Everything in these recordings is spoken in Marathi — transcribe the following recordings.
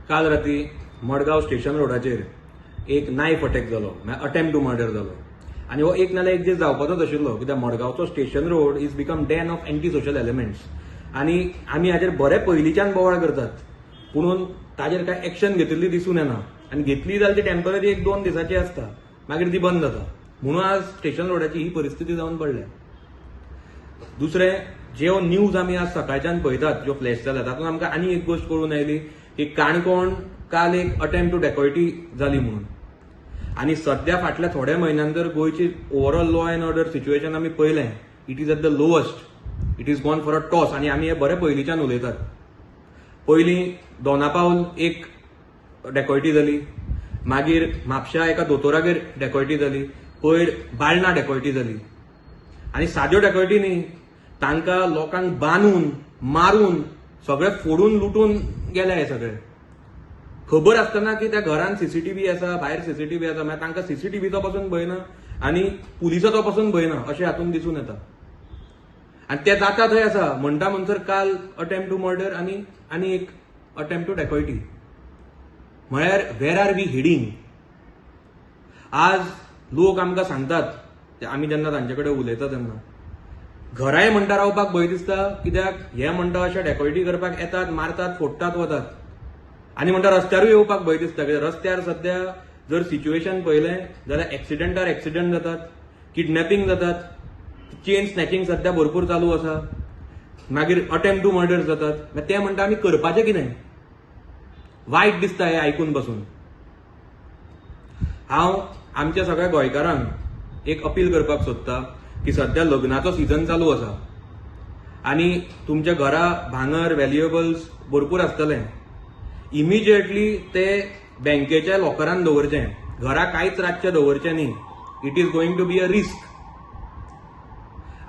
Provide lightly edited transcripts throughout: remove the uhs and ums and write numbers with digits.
काल राती मडगांव स्टेशन रोडाचेर एक नायफ अटॅक जालो, अटेम्प्ट टू मर्डर जालो. आनी हो एक नाल्यार एक दीस जावपाचोच आशिल्लो, कित्याक मडगांवचो station road is become den of anti social elements. आनी आमी हाजेर बरे पयलींच्यान बोवाळ करतात, पुणून ताजेर कांय एक्शन घेतिल्ली दिसून येना. आनी घेतली जाल्यार ती टेम्पररी 1-2 दिसांची आसता, मागीर ती बंद जाता. म्हणून आज स्टेशन रोडाची ही परिस्थिती जावन पडल्या. दुसरें, ज्यो न्यूज आमी आज सकाळच्यान पळयतात, ज्यो फ्लॅश जाल्या, तातूंत आमकां आनी एक गोष्ट कळून आयली की काणकोण काल एक अटेम्प्ट टू डेकॉयटी जाली म्हणून. आनी सध्या फाटल्या थोड्या म्हयन्यान तर गोंयची overall law and order situation आमी पळयलें, it is at the lowest. It is gone for a toss. आनी आमी हे बरे पयलींच्यान उलयतात. पयलीं दोनापावल एक डेकॉयटी जाली, मागीर म्हापशा एका दोतोरागेर डेकॉयटी जाली, पयर बाळना डेकॉयटी जाली. आनी साद्यो डेकॉयटी न्ही, तांकां लोकांक बांदून मारून सगळे फोडून लुटून गेले. हे सगळे खबर आसतना की त्या घरान सीसीटीव्ही आसा, भायर सीसीटीव्ही आसा, मागीर तांकां सीसीटीव्हीचो पासून भंय ना आनी पुलिसाचो पासून भंय ना अशें हातून दिसून येता. आनी ते जाता थंय आसा म्हणटा म्हणसर काल अटेम्प्ट टू मर्डर आनी एक अटेम्प्ट टू डेकॉयटी. म्हळ्यार वेर आर वी हेडिंग? आज लोक आमकां सांगतात, आमी जेन्ना तांचे कडेन उलयता तेन्ना घराय म्हणटा रावपाक भंय दिसता, कित्याक हे म्हणटा अशें डेकॉयटी करपाक येतात, मारतात, फोडटात, वतात. आनी म्हणटा रस्त्यारूय येवपाक भंय दिसता, कित्याक रस्त्यार सध्या जर सिच्युएशन पळयलें जाल्यार एक्सिडेंटार एक्सिडेंट जातात, किडनॅपिंग जातात, चेन स्नॅचिंग सध्या भरपूर चालू आसा, मागीर अटेम्प्ट टू मर्डर जातात. ते म्हणटा आमी करपाचें कितें? वायट दिसता हें आयकून पासून. हांव आमच्या सगळ्या गोंयकारांक एक अपील करपाक सोदता की सध्या लग्नाचो सीझन चालू आसा आनी तुमच्या घरा भांगर व्हॅल्युएबल्स भरपूर आसतले. इमिजिएटली ते बँकेच्या लॉकरान दवरचें, घरा कांयच रातचें दवरचें न्ही. It is going to be a risk.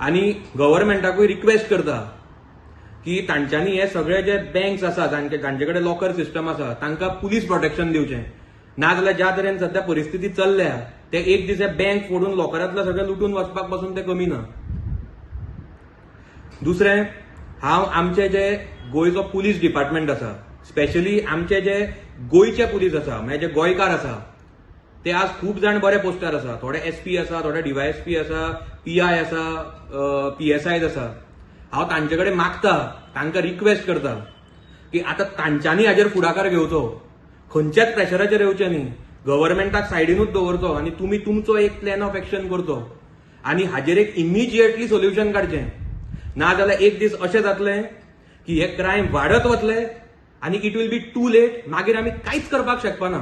आनी गव्हर्नमेंटाकूय रिक्वेस्ट करता की तांच्यांनी हे सगळे जे बँक्स आसा, तांचे कडेन लॉकर सिस्टम आसा, तांकां पुलीस प्रोटेक्शन दिवचें. नाजाल्यार ज्या तरेन सध्या परिस्थिती चल्ल्या, ते एक दीस हे बँक फोडून लॉकरांतले सगळे लुटून वचपाक पासून ते कमी ना. दुसरें, हांव आमचे जे गोंयचो पुलीस डिपार्टमेंट आसा, स्पेशली आमचे जे गोंयचे पुलीस आसा, म्हणजे जे गोंयकार आसा, ते आज खूब जाण बरे पोस्टार आसा. थोडे एसपी आसा, थोडे डीवायएसपी आसा, पीआय आसा, पीएसआय आसा. हांव तांचे कडेन मागता, तांकां रिक्वेस्ट करता की आतां तांच्यांनी हाजेर फुडाकार घेवचो, खंयच्याच प्रेशराचेर येवचें न्ही. गव्हर्नमेंटाक सायडीनूच दवरचो आनी तुमी तुमचो एक प्लॅन ऑफ एक्शन करचो आनी हाजेर एक इमिजिएटली सोल्युशन काडचें. नाजाल्यार एक दीस अशें जातलें की हे क्रायम वाडत वतले आनी it will be too late. मागीर आमी कांयच करपाक शकपाना.